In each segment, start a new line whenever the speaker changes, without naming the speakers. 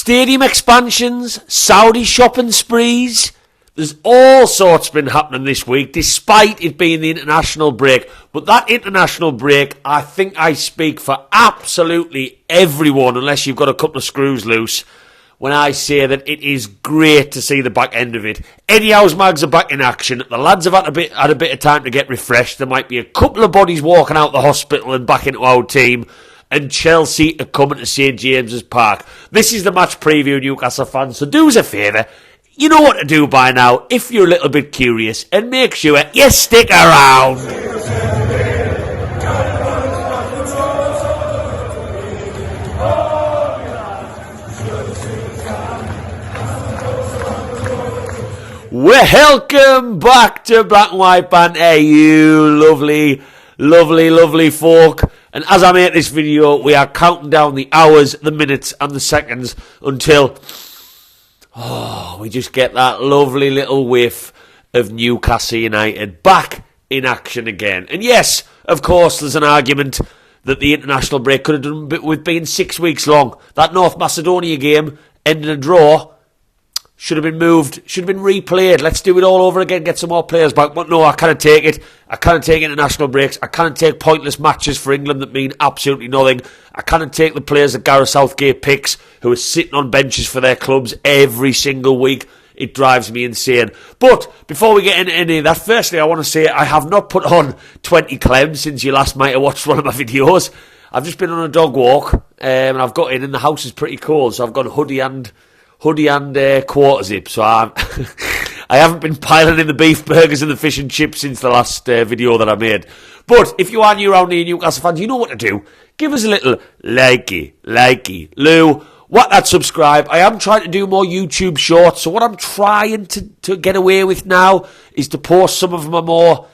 Stadium expansions, Saudi shopping sprees. There's all sorts been happening this week, despite it being the international break. But that international break, I think I speak for absolutely everyone, unless you've got a couple of screws loose, when I say that it is great to see the back end of it. Eddie Howe's Mags are back in action. The lads have had a bit of time to get refreshed. There might be a couple of bodies walking out the hospital and back into our team. And Chelsea are coming to St. James's Park. This is the match preview, Newcastle fans, so do us a favour. You know what to do by now, if you're a little bit curious, and make sure you stick around. Welcome back to Black and White Banter, you lovely, lovely, lovely folk. And as I make this video, we are counting down the hours, the minutes and the seconds until we just get that lovely little whiff of Newcastle United back in action again. And yes, of course, there's an argument that the international break could have done with being 6 weeks long. That North Macedonia game ended a draw. Should have been moved, should have been replayed. Let's do it all over again, get some more players back. But no, I can't take it. I can't take international breaks. I can't take pointless matches for England that mean absolutely nothing. I can't take the players that Gareth Southgate picks who are sitting on benches for their clubs every single week. It drives me insane. But before we get into any of that, firstly, I want to say I have not put on 20 clems since you last might have watched one of my videos. I've just been on a dog walk and I've got in and the house is pretty cold, so I've got a hoodie and quarter zip, so I haven't been piling in the beef burgers and the fish and chips since the last video that I made. But if you are new around here, Newcastle fans, you know what to do. Give us a little likey, Lou, whack that subscribe. I am trying to do more YouTube shorts, so what I'm trying to get away with now is to post some of my more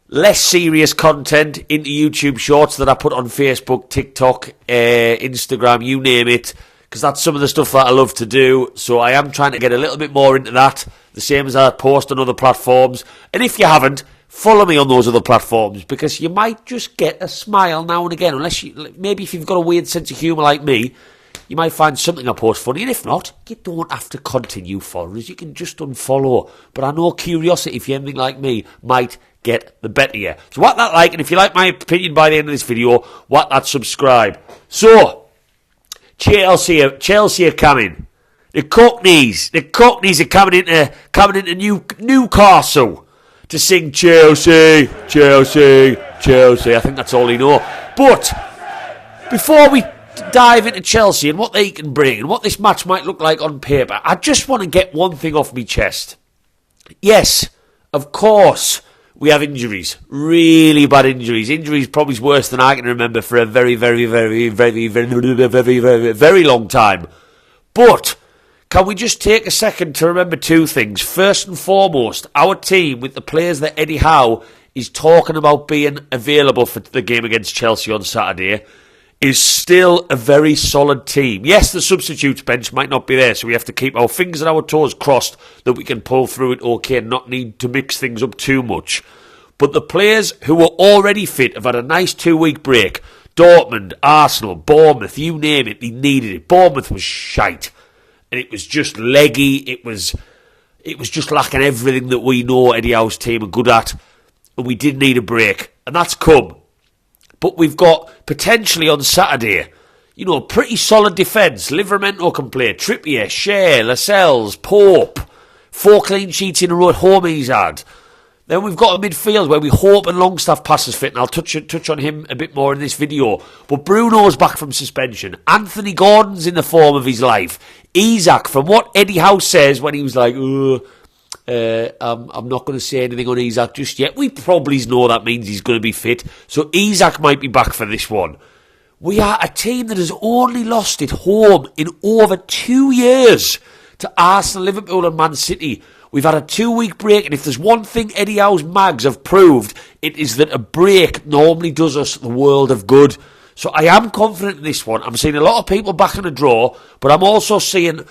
less serious content into YouTube shorts that I put on Facebook, TikTok, Instagram, you name it. Because that's some of the stuff that I love to do. So I am trying to get a little bit more into that. The same as I post on other platforms. And if you haven't, follow me on those other platforms. Because you might just get a smile now and again. Maybe if you've got a weird sense of humour like me, you might find something I post funny. And if not, you don't have to continue followers. You can just unfollow. But I know curiosity, if you're anything like me, might get the better of you. So whack that like. And if you like my opinion by the end of this video, whack that subscribe. So Chelsea are coming. The Cockneys are coming into Newcastle to sing Chelsea, Chelsea, Chelsea. I think that's all they know. But before we dive into Chelsea and what they can bring and what this match might look like on paper, I just want to get one thing off my chest. Yes, of course, we have injuries, really bad injuries. Injuries probably worse than I can remember for a very, very, very, very, very, very, very, very long time. But can we just take a second to remember two things? First and foremost, our team with the players that Eddie Howe is talking about being available for the game against Chelsea on Saturday is still a very solid team. Yes, the substitutes bench might not be there, so we have to keep our fingers and our toes crossed that we can pull through it okay and not need to mix things up too much. But the players who were already fit have had a nice 2-week break. Dortmund, Arsenal, Bournemouth, you name it, they needed it. Bournemouth was shite. And it was just leggy. It was just lacking everything that we know Eddie Howe's team are good at. And we did need a break. And that's come. But we've got, potentially on Saturday, pretty solid defence. Livramento can play. Trippier, Shea, Lascelles, Pope. 4 clean sheets in a row at home he's had. Then we've got a midfield where we hope and Longstaff passes fit, and I'll touch on him a bit more in this video. But Bruno's back from suspension. Anthony Gordon's in the form of his life. ISAK, from what Eddie Howe says when he was like, I'm not going to say anything on ISAK just yet. We probably know that means he's going to be fit. So ISAK might be back for this one. We are a team that has only lost at home in over 2 years to Arsenal, Liverpool and Man City. We've had a 2-week break, and if there's one thing Eddie Howe's Mags have proved, it is that a break normally does us the world of good. So I am confident in this one. I'm seeing a lot of people backing a draw, but I'm also seeing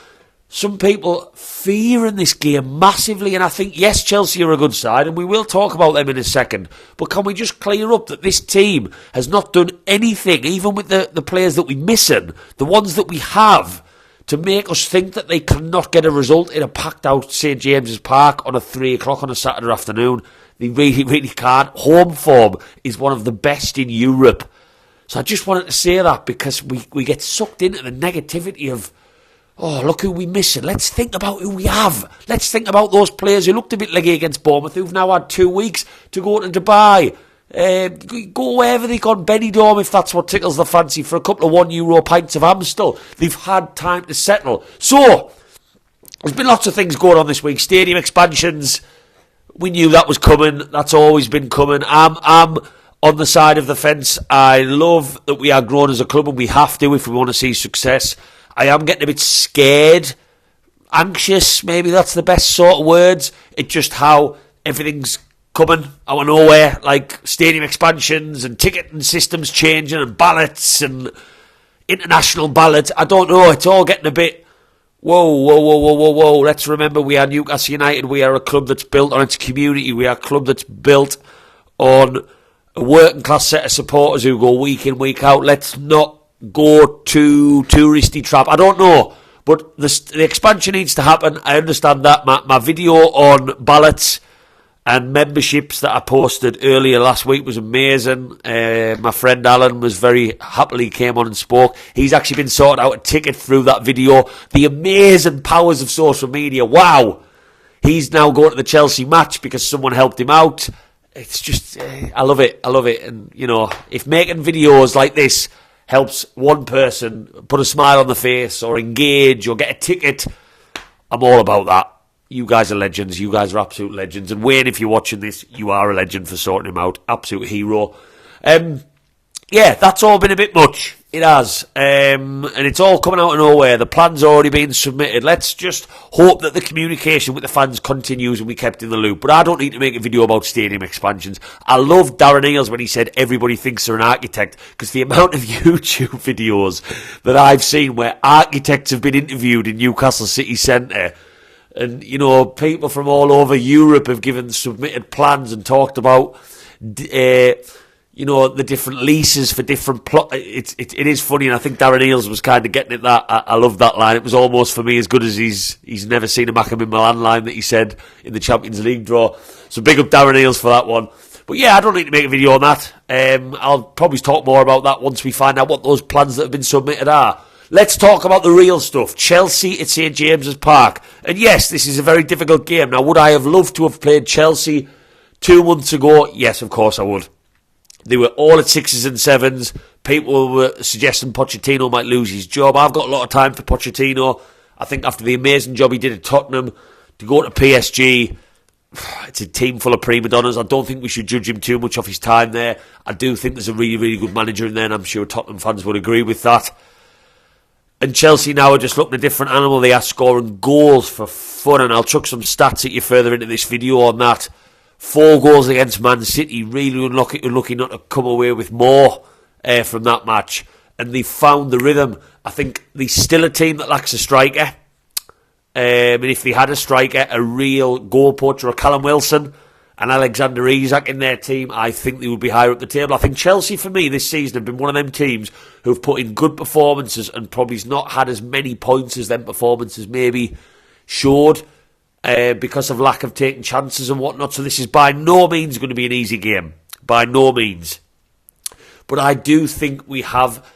some people fearing this game massively, and I think, yes, Chelsea are a good side, and we will talk about them in a second, but can we just clear up that this team has not done anything, even with the players that we're missing, the ones that we have, to make us think that they cannot get a result in a packed-out St. James's Park on a 3 o'clock on a Saturday afternoon. They really, really can't. Home form is one of the best in Europe. So I just wanted to say that because we get sucked into the negativity of, oh, look who we missing. Let's think about who we have. Let's think about those players who looked a bit leggy against Bournemouth, who've now had 2 weeks to go to Dubai. Go wherever they gone, Benidorm, if that's what tickles the fancy, for a couple of €1 pints of Amstel. They've had time to settle. So, there's been lots of things going on this week. Stadium expansions, we knew that was coming. That's always been coming. I'm on the side of the fence. I love that we are growing as a club, and we have to if we want to see success. I am getting a bit scared, anxious, maybe that's the best sort of words. It's just how everything's coming out of nowhere, like stadium expansions and ticketing systems changing and ballots and international ballots. I don't know, it's all getting a bit, whoa. Let's remember we are Newcastle United. We are a club that's built on its community. We are a club that's built on a working class set of supporters who go week in, week out. Let's not go too touristy trap. I don't know, but the expansion needs to happen. I understand that. My video on ballots and memberships that I posted earlier last week was amazing. My friend Alan was very happily came on and spoke. He's actually been sorted out a ticket through that video. The amazing powers of social media. Wow. He's now going to the Chelsea match because someone helped him out. It's just, I love it. And, you know, if making videos like this helps one person put a smile on the face or engage or get a ticket, I'm all about that. You guys are legends. You guys are absolute legends. And Wayne, if you're watching this, you are a legend for sorting him out. Absolute hero. Yeah, that's all been a bit much. It has. And it's all coming out of nowhere. The plan's already been submitted. Let's just hope that the communication with the fans continues and we kept in the loop. But I don't need to make a video about stadium expansions. I love Darren Eales when he said everybody thinks they're an architect, because the amount of YouTube videos that I've seen where architects have been interviewed in Newcastle City Centre, and, you know, people from all over Europe have given submitted plans and talked about, you know, the different leases for different plot. It is funny, and I think Darren Eales was kind of getting at that. I love that line. It was almost, for me, as good as he's never seen a Mackham in Milan line that he said in the Champions League draw. So big up Darren Eales for that one. But yeah, I don't need to make a video on that. I'll probably talk more about that once we find out what those plans that have been submitted are. Let's talk about the real stuff. Chelsea at St. James's Park. And yes, this is a very difficult game. Now, would I have loved to have played Chelsea 2 months ago? Yes, of course I would. They were all at 6s and 7s. People were suggesting Pochettino might lose his job. I've got a lot of time for Pochettino. I think after the amazing job he did at Tottenham, to go to PSG, it's a team full of prima donnas. I don't think we should judge him too much off his time there. I do think there's a really, really good manager in there, and I'm sure Tottenham fans would agree with that. And Chelsea now are just looking a different animal. They are scoring goals for fun, and I'll chuck some stats at you further into this video on that. 4 goals against Man City, really unlucky not to come away with more from that match. And they found the rhythm. I think they're still a team that lacks a striker. And if they had a striker, a real goal poacher, a Callum Wilson and Alexander Isak in their team, I think they would be higher up the table. I think Chelsea, for me, this season have been one of them teams who've put in good performances and probably not had as many points as them performances maybe showed because of lack of taking chances and whatnot. So this is by no means going to be an easy game. By no means. But I do think we have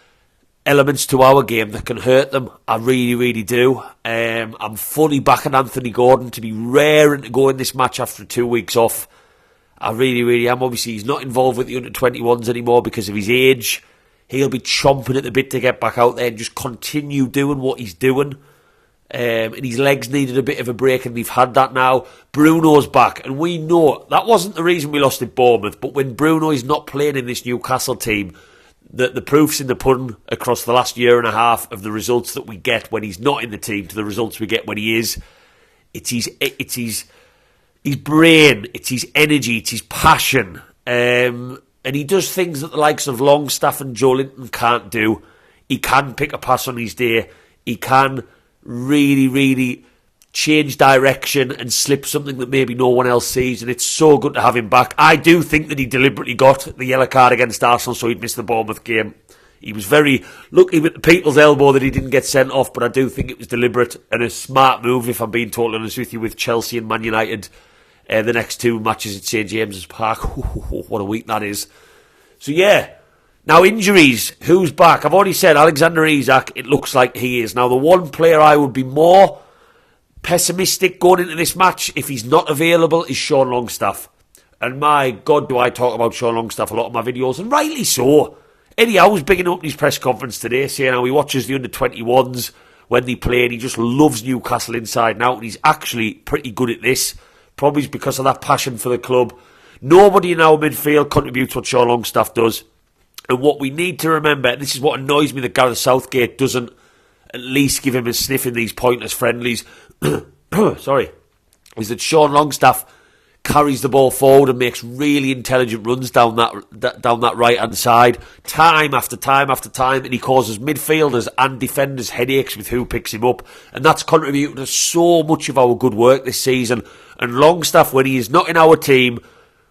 elements to our game that can hurt them. I really, really do. I'm fully backing Anthony Gordon to be raring to go in this match after 2 weeks off. I really, really am. Obviously, he's not involved with the under-21s anymore because of his age. He'll be chomping at the bit to get back out there and just continue doing what he's doing. And his legs needed a bit of a break, and they've had that now. Bruno's back, and we know that wasn't the reason we lost at Bournemouth, but when Bruno is not playing in this Newcastle team, the proof's in the pudding across the last year and a half of the results that we get when he's not in the team to the results we get when he is. It's his brain, it's his energy, it's his passion. And he does things that the likes of Longstaff and Joe Linton can't do. He can pick a pass on his day. He can really, really change direction and slip something that maybe no one else sees, and it's so good to have him back. I do think that he deliberately got the yellow card against Arsenal so he'd miss the Bournemouth game. He was very lucky with the people's elbow that he didn't get sent off, but I do think it was deliberate and a smart move, if I'm being totally honest with you, with Chelsea and Man United. The next 2 matches at St. James's Park. What a week that is. So yeah. Now injuries. Who's back? I've already said Alexander Isak. It looks like he is. Now the one player I would be more pessimistic going into this match, if he's not available, is Sean Longstaff. And my God, do I talk about Sean Longstaff a lot in my videos, and rightly so. Eddie Howe was bigging up in his press conference today, saying how he watches the under-21s when they play, and he just loves Newcastle inside and out, and he's actually pretty good at this. Probably because of that passion for the club. Nobody in our midfield contributes what Sean Longstaff does. And what we need to remember, and this is what annoys me that Gareth Southgate doesn't at least give him a sniff in these pointless friendlies, sorry, is that Sean Longstaff carries the ball forward and makes really intelligent runs down that right-hand side, time after time after time, and he causes midfielders and defenders headaches with who picks him up, and that's contributed to so much of our good work this season. And Longstaff, when he is not in our team,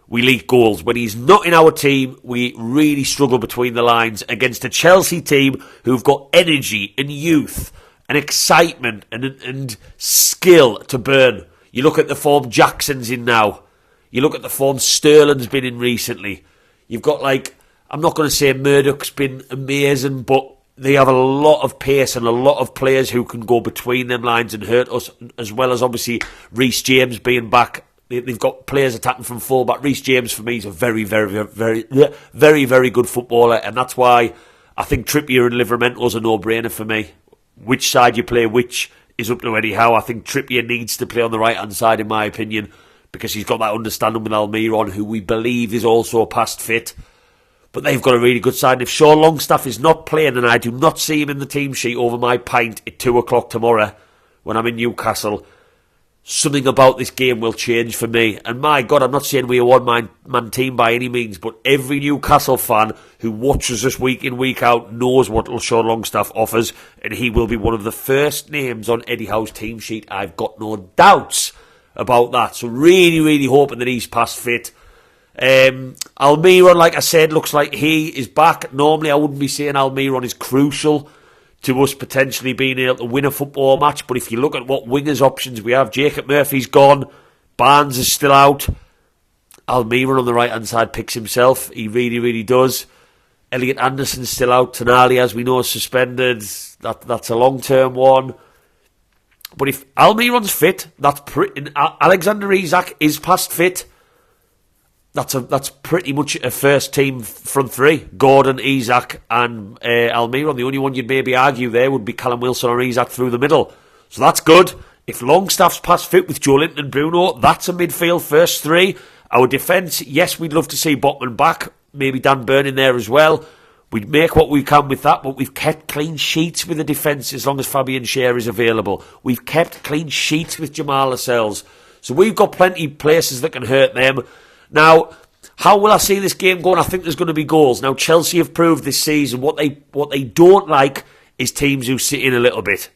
we leak goals. When he's not in our team, we really struggle between the lines against a Chelsea team who've got energy and youth and excitement and skill to burn. You look at the form Jackson's in now. You look at the form Sterling's been in recently. You've got, like, I'm not going to say Murdoch's been amazing, but they have a lot of pace and a lot of players who can go between them lines and hurt us, as well as obviously Reece-James being back. They've got players attacking from full-back. Reece-James, for me, is a very, very, very, very, very good footballer, and that's why I think Trippier and Livermento's a no-brainer for me. Which side you play which is up to Eddie Howe. I think Trippier needs to play on the right-hand side, in my opinion, because he's got that understanding with Almiron, who we believe is also past fit. But they've got a really good side. And if Sean Longstaff is not playing, and I do not see him in the team sheet over my pint at 2 o'clock tomorrow when I'm in Newcastle, something about this game will change for me. And my God, I'm not saying we're a one-man team by any means, but every Newcastle fan who watches us week in, week out knows what Sean Longstaff offers, and he will be one of the first names on Eddie Howe's team sheet. I've got no doubts about that. So really, really hoping that he's past fit. Almiron, like I said, looks like he is back. Normally I wouldn't be saying Almiron is crucial to us potentially being able to win a football match, but if you look at what wingers options we have, Jacob Murphy's gone, Barnes is still out, Almiron on the right hand side picks himself. He really, really does. Elliot Anderson's still out. Tonali, as we know, is suspended. That's a long term one. But if Almiron's fit, that's pretty. Alexander Isak is past fit. That's pretty much a first team front three. Gordon, Isak and Almiron. The only one you'd maybe argue there would be Callum Wilson or Isak through the middle. So that's good. If Longstaff's past fit with Joe Linton and Bruno, that's a midfield first three. Our defence, yes, we'd love to see Botman back. Maybe Dan Burn in there as well. We'd make what we can with that, but we've kept clean sheets with the defence as long as Fabian Schär is available. We've kept clean sheets with Jamal Lascelles. So we've got plenty of places that can hurt them. Now, how will I see this game going? I think there's going to be goals. Now, Chelsea have proved this season what they don't like is teams who sit in a little bit.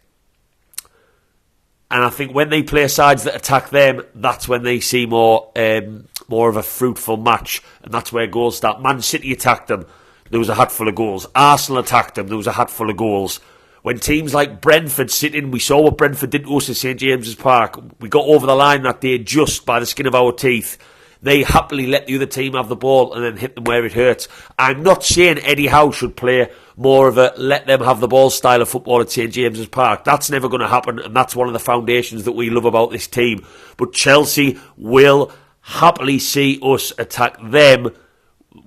And I think when they play sides that attack them, that's when they see more of a fruitful match. And that's where goals start. Man City attacked them. There was a hatful of goals. Arsenal attacked them. There was a hatful of goals. When teams like Brentford sit in, we saw what Brentford did to us at St. James's Park. We got over the line that day just by the skin of our teeth. They happily let the other team have the ball and then hit them where it hurts. I'm not saying Eddie Howe should play more of a let them have the ball style of football at St. James's Park. That's never going to happen, and that's one of the foundations that we love about this team. But Chelsea will happily see us attack them,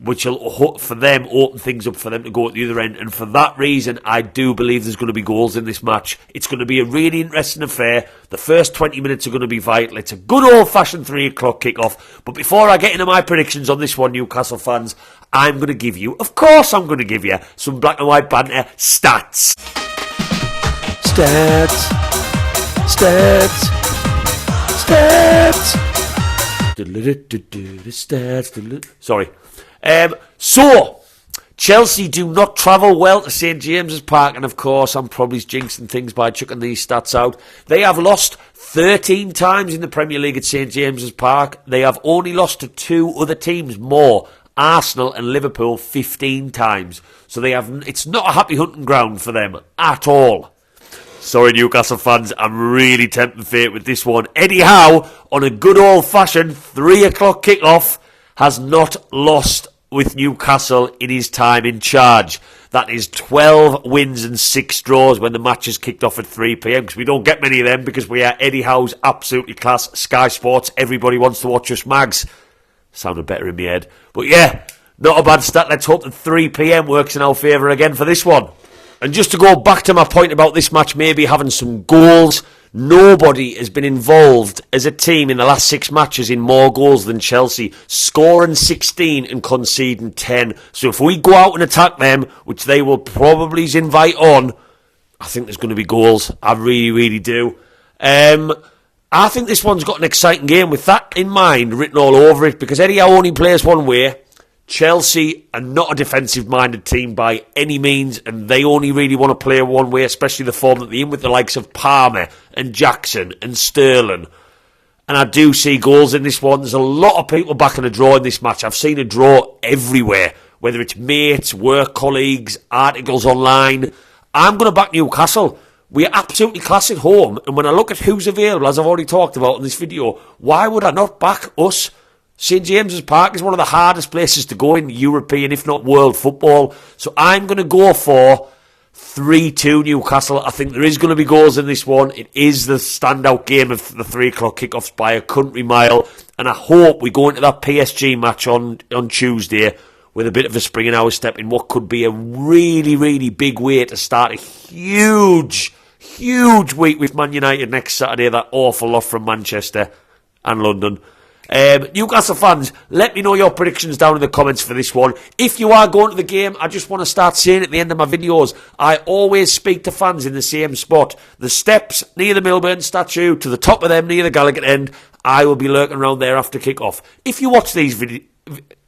which will, for them, open things up for them to go at the other end. And for that reason, I do believe there's going to be goals in this match. It's going to be a really interesting affair. The first 20 minutes are going to be vital. It's a good old-fashioned 3 o'clock kickoff. But before I get into my predictions on this one, Newcastle fans, I'm going to give you, of course I'm going to give you, some black and white banter stats. Stats. Sorry. So, Chelsea do not travel well to St. James's Park, and of course I'm probably jinxing things by chucking these stats out. They have lost 13 times in the Premier League at St. James's Park. They have only lost to 2 other teams more Arsenal and Liverpool 15 times. So it's not a happy hunting ground for them at all. Sorry, Newcastle fans, I'm really tempting fate with this one. Eddie Howe, on a good old-fashioned 3 o'clock kickoff, has not lost with Newcastle in his time in charge. That is 12 wins and 6 draws when the match is kicked off at 3 p.m. because we don't get many of them because we are Eddie Howe's absolutely class. Sky Sports, everybody wants to watch us, Mags. Sounded better in my head. But yeah, not a bad stat. Let's hope that 3 p.m. works in our favour again for this one. And just to go back to my point about this match maybe having some goals, nobody has been involved as a team in the last 6 matches in more goals than Chelsea, scoring 16 and conceding 10. So if we go out and attack them, which they will probably invite on, I think there's going to be goals. I really, really do. I think this one's got an exciting game with that in mind written all over it because Eddie Howe only plays one way. Chelsea are not a defensive-minded team by any means, and they only really want to play one way, especially the form that they're in with the likes of Palmer and Jackson and Sterling. And I do see goals in this one. There's a lot of people backing a draw in this match. I've seen a draw everywhere, whether it's mates, work colleagues, articles online. I'm going to back Newcastle. We're absolutely class at home, and when I look at who's available, as I've already talked about in this video, why would I not back us? St.James' Park is one of the hardest places to go in European, if not world football. So I'm going to go for 3-2 Newcastle. I think there is going to be goals in this one. It is the standout game of the 3 o'clock kickoffs by a country mile. And I hope we go into that PSG match on Tuesday with a bit of a spring in our step in what could be a really, really big way to start a huge week with Man United next Saturday. That awful lot from Manchester and London. Newcastle fans, let me know your predictions down in the comments for this one. If you are going to the game, I just want to start saying at the end of my videos, I always speak to fans in the same spot. The steps near the Milburn statue, to the top of them near the Gallagher end, I will be lurking around there after kick-off. If you watch these videos,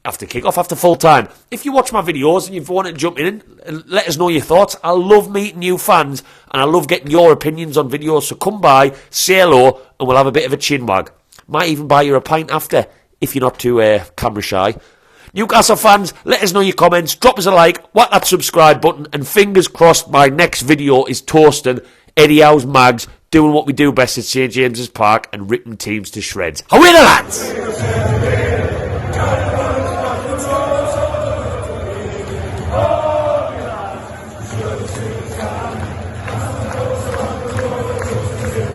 after kick-off, after full-time, if you watch my videos and you want to jump in and let us know your thoughts, I love meeting new fans and I love getting your opinions on videos. So come by, say hello, and we'll have a bit of a chin wag. Might even buy you a pint after, if you're not too camera shy. Newcastle fans, let us know your comments, drop us a like, whack that subscribe button, and fingers crossed my next video is toasting Eddie Howe's Mags, doing what we do best at St. James's Park and ripping teams to shreds. Away the lads!